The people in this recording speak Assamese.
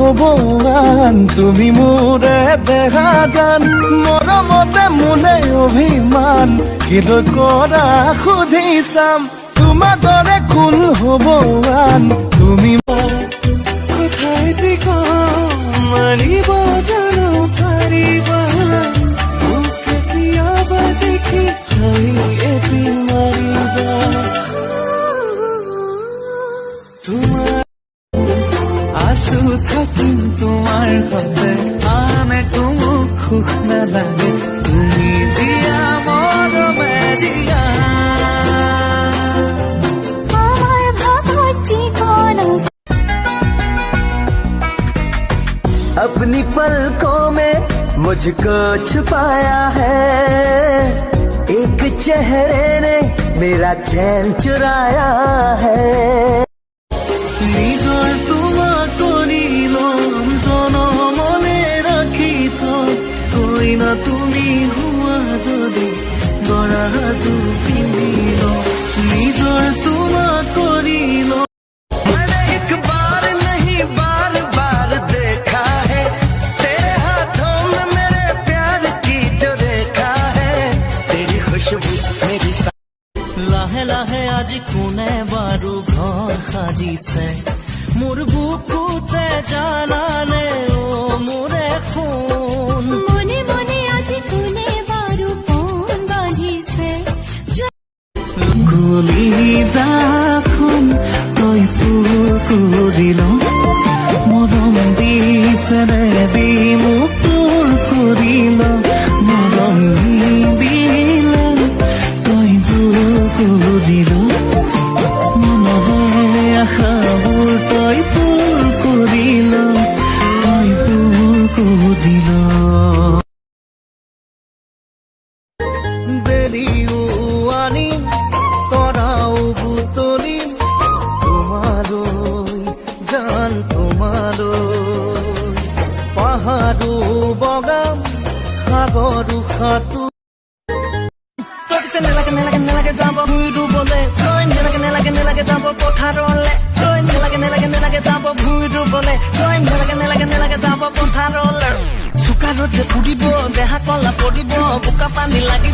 হব গান তুমি মোৰে দেখা গান মৰমতে মোলে অভিমান কিদৈ কৰা সুধি চাম তোমাৰ দৰে কোন হব গান তুমি কোথায় দিক মাৰিব জানো পাৰিবা কেতিয়াবা দেখি এটি মাৰিবা তোমাৰ আছো থাকিম তোমাৰ সতে আনে কোনো সুখ নালাগে তুমি দিয়া মৰমে দিয়া अपनी पलकों में मुझको छुपाया है एक चेहरे ने मेरा चैन चुराया है নিজৰ তোমাক কৰিলো জনমনে ৰাখি থৈ না তুমি হোৱা যদি গৰাজু পিন্ধিল নিজৰ তোমাক কৰিলো লাহে লাহে আজি কোনে বাৰু ঘৰ সাজিছে মোৰ বুকুতে জানানে অ মোৰে খুন মনে মনে আজি কোনে বাৰু কোন বান্ধিছে গলি যাখন তই চুৰ কৰিল মৰম দিছে দি মোক তোৰ কৰিল মৰম দিলে তই জোৰ কৰিল মনৰে আশাবোৰ তই পূৰ কৰিল তই পূৰ কৰিল বেলিও আনিম তৰাও বুটলিম তোমালৈ জান তোমালৈ পাহাৰো বগাম সাগৰো সাঁতোৰ নেলাগে যাব ভুই ৰুবলে তই নেলাগে যাব পথাৰলে তই নেলাগে যাব ভুই ৰুবলে তই নেলাগে যাব পথাৰলে চোকা ৰ'দে ফুৰিব দেহা কলা পৰিব বোকা পানী লাগিব